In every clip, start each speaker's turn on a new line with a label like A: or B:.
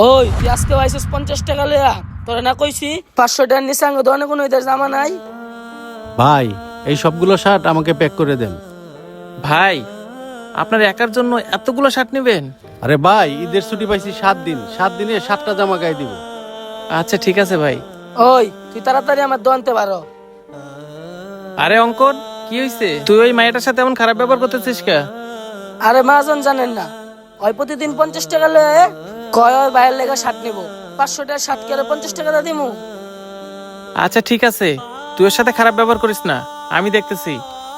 A: ওই তুই আজকে পাইছিস 50 টাকা লইয়া, তোরা না কইছি 500 টাকার নিচে আঙ্গ দোকানে কোনো ঈদের জামা নাই।
B: ভাই এই সবগুলো শার্ট আমাকে প্যাক করে দেন।
C: ভাই আপনার একার জন্য এতগুলো শার্ট নেবেন?
B: আরে ভাই ঈদের ছুটি পাইছি 7 দিন, 7 দিনে 7টা জামা গায়ে দিব।
C: আচ্ছা ঠিক আছে ভাই।
A: ওই তুই তাড়াতাড়ি আমার দোকানতে পারো।
C: আরে অঙ্কন, কি হইছে? তুই ওই মায়েটার সাথে এমন খারাপ ব্যবহার করতেছিস কে?
A: আরে মহাজন জানেন না, ওই প্রতিদিন 50 টাকা লয়ে কয় ওই বাইরের লেগা শার্ট নিবো, 500 টাকার শার্ট কে 50 টাকা দা দিমু।
C: আচ্ছা ঠিক আছে, তুই ওর সাথে খারাপ ব্যবহার করিস না, আমি দেখতেছি।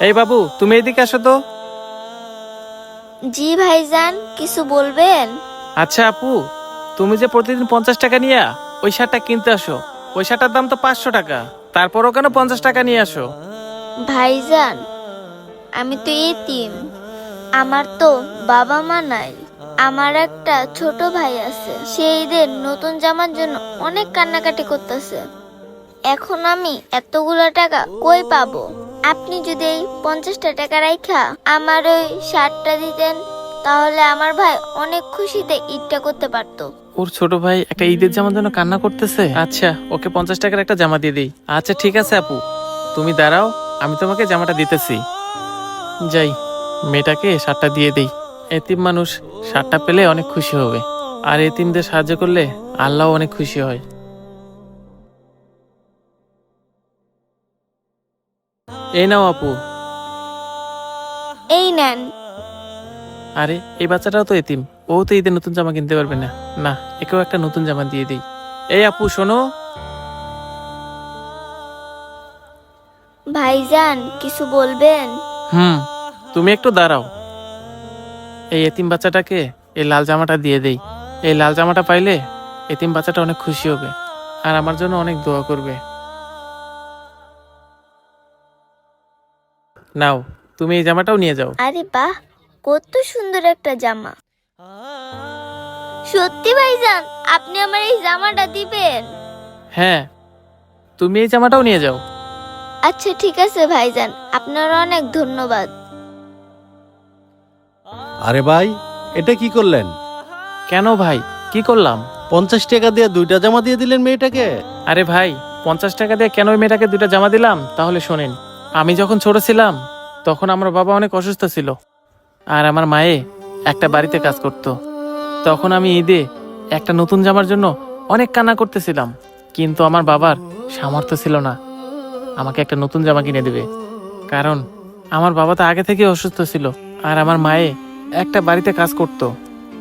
C: এই বাবু, তুমি এইদিকে আসো তো।
D: জি ভাইজান, কিছু বলবেন?
C: আচ্ছা আপু, তুমি যে প্রতিদিন 50 টাকা নিয়ে ওই শার্টটা কিনতে আসো, ওই শার্টটার দাম তো 500 টাকা, তারপরও কেন 50 টাকা নিয়ে আসো?
D: ভাইজান, আমি তো এতিম, আমার তো বাবা মা নাই। আমার একটা ছোট ভাই আছে, সে ঈদের নতুন জামার জন্য অনেক কান্নাকাটি করতেছে। এখন আমি এতগুলো টাকা কই পাবো? আপনি যদি এই 50টা টাকা রাইখা আমার ওই শার্টটা দিতেন, তাহলে আমার ভাই অনেক খুশিতে ঈদটা করতে পারতো।
C: ওর ছোট ভাই একটা ঈদের জামার জন্য কান্না করতেছে। আচ্ছা, ওকে 50 টাকার একটা জামা দিয়ে দিই। আচ্ছা ঠিক আছে আপু, তুমি দাঁড়াও, আমি তোমাকে জামাটা দিতেছি। যাই, মেয়েটাকে শার্টটা দিয়ে দিই। এতিম মানুষ শার্টটা পেলে অনেক খুশি হবে, আর এতিমদের সাহায্য করলে আল্লাহ অনেক খুশি হয়। এই নাও আপু।
D: এই নেন।
C: আরে এই বাচ্চাটাও তো এতিম, ও তো ঈদের নতুন জামা কিনতে পারবে না। না, একেও একটা নতুন জামা দিয়ে দিই। এই আপু শোনো।
D: ভাইজান, কিছু বলবেন?
C: তুমি একটু দাঁড়াও। এই এতিম বাচ্চাটাকে এই লাল জামাটা দিয়ে দেই। এই লাল জামাটা পাইলে এতিম বাচ্চাটা অনেক খুশি হবে, আর আমার জন্য অনেক দোয়া করবে। নাও, তুমি এই জামাটাও নিয়ে যাও।
D: আরে বাহ, কত সুন্দর একটা জামা! সত্যি ভাইজান, আপনি আমার এই জামাটা দিবেন?
C: হ্যাঁ, তুমি এই জামাটাও নিয়ে যাও।
D: আচ্ছা ঠিক আছে ভাইজান, আপনার অনেক ধন্যবাদ।
B: আরে ভাই এটা কি করলেন?
C: কেন ভাই, কি করলাম?
B: 50 টাকা দিয়ে 2টা জামা দিয়ে দিলেন মেয়েটাকে।
C: আরে ভাই, 50 টাকা দিয়ে কেন ওই মেয়েটাকে 2টা জামা দিলাম তাহলে শোনেন। আমি যখন ছোট ছিলাম তখন আমার বাবা অনেক অসুস্থ ছিল, আর আমার মায়ে একটা বাড়িতে কাজ করত। তখন আমি ঈদে একটা নতুন জামার জন্য অনেক কান্না করতেছিলাম, কিন্তু আমার বাবার সামর্থ্য ছিল না আমাকে একটা নতুন জামা কিনে দেবে। কারণ আমার বাবা তো আগে থেকে অসুস্থ ছিল, আর আমার মায়ে একটা বাড়িতে কাজ করত।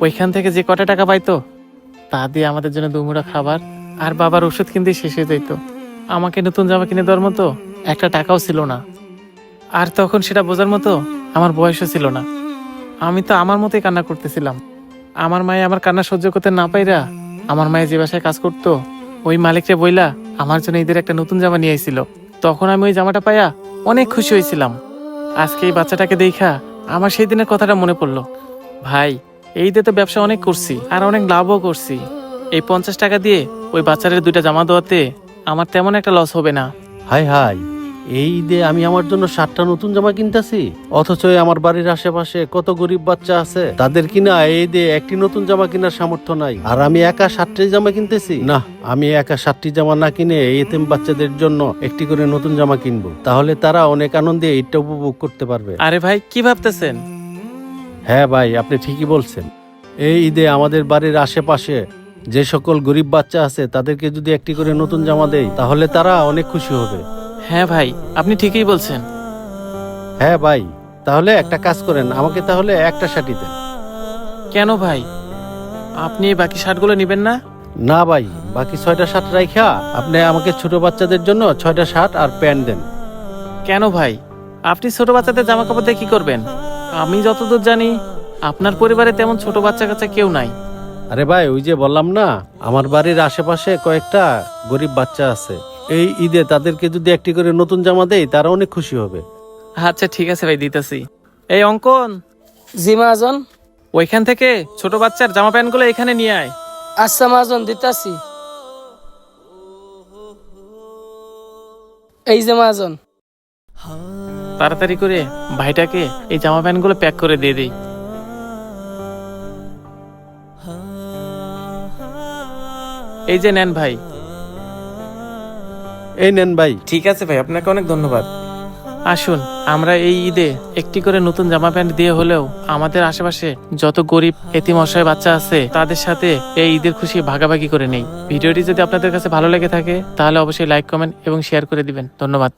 C: ওইখান থেকে যে কটা টাকা পাইতো তা দিয়ে আমাদের জন্য দুমুঠো খাবার আর বাবার ওষুধ কিনতে শেষ হয়ে যেত। আমাকে নতুন জামা কিনে দেওয়ার মতো একটা টাকাও ছিল না, আর তখন সেটা বোঝার মতো আমার বয়সও ছিল না। আমি তো আমার মতোই কান্না করতেছিলাম। আমার মায়ে আমার কান্না সহ্য করতে না পাইরা আমার মায়ে যে বাসায় কাজ করতো ওই মালিককে বইলা আমার জন্য ঈদের একটা নতুন জামা নিয়ে আইছিল। তখন আমি ওই জামাটা পাইয়া অনেক খুশি হয়েছিলাম। আজকে এই বাচ্চাটাকে দেখা আমার সেই দিনের কথাটা মনে পড়লো। ভাই, এই ঈদে তো ব্যবসা অনেক করছি আর অনেক লাভও করছি। এই 50 টাকা দিয়ে ওই বাচ্চাদের 2টা জামা দেওয়াতে আমার তেমন একটা লস হবে না।
B: হাই হাই, এই ঈদে আমি আমার জন্য 7টা নতুন জামা কিনতেছি, অথচ আমার বাড়ির আশেপাশে কত গরিব বাচ্চা আছে, তাদের কিনা এই ঈদে একটি নতুন জামা কেনার সামর্থ্য নাই, আর আমি একা 7টি জামা কিনতেছি। না, আমি একা 7টি জামা না কিনে এই এতিম বাচ্চাদের জন্য একটি করে নতুন জামা কিনবো, তাহলে তারা অনেক আনন্দে ঈদটা উপভোগ করতে পারবে।
C: আরে ভাই, কি ভাবতেছেন?
B: হ্যাঁ ভাই, আপনি ঠিকই বলছেন। এই ঈদে আমাদের বাড়ির আশেপাশে যে সকল গরিব বাচ্চা আছে তাদেরকে যদি একটি করে নতুন জামা দেই তাহলে তারা অনেক খুশি হবে।
C: হ্যাঁ ভাই, আপনি ঠিকই বলছেন।
B: হ্যাঁ ভাই, তাহলে একটা কাজ করেন, আমাকে তাহলে একটা শার্টই দেন।
C: কেন ভাই, আপনি এই বাকি শার্টগুলো নেবেন না?
B: না ভাই, বাকি 6টা শার্ট রাইখা আপনি আমাকে ছোট বাচ্চাদের জন্য 6টা শার্ট আর প্যান্ট দেন।
C: কেন ভাই, আপনি ছোট বাচ্চাদের জামা কাপড় দিয়ে কি করবেন? আমি যতদূর জানি আপনার পরিবারে তেমন ছোট বাচ্চা কাচ্চা কেউ নাই।
B: আরে ভাই, ওই যে বললাম না, আমার বাড়ির আশেপাশে কয়েকটা গরিব বাচ্চা আছে, এই ঈদে তাদেরকে যদি একটি করে নতুন জামা দেই তারা অনেক খুশি হবে।
C: আচ্ছা ঠিক আছে ভাই, দিতেছি। এই অঙ্কন,
A: জি মহাজন।
C: ওইখান থেকে ছোট বাচ্চার জামা প্যান্টগুলো এখানে নিয়ে আয়।
A: আচ্ছা মহাজন, দিতাছি। এই যে মহাজন।
C: তাড়াতাড়ি করে ভাইটাকে এই জামা প্যান্টগুলো প্যাক করে দিয়ে দিই। এই যে নেন ভাই।
B: এই নেন ভাই।
C: ঠিক আছে ভাই, আপনাকে অনেক ধন্যবাদ। আসুন আমরা এই ঈদে একটি করে নতুন জামা প্যান্ট দিয়ে হলেও আমাদের আশেপাশে যত গরিব এতিম অসহায় বাচ্চা আছে তাদের সাথে এই ঈদের খুশি ভাগাভাগি করে নেই। ভিডিওটি যদি আপনাদের কাছে ভালো লেগে থাকে তাহলে অবশ্যই লাইক, কমেন্ট এবং শেয়ার করে দিবেন। ধন্যবাদ।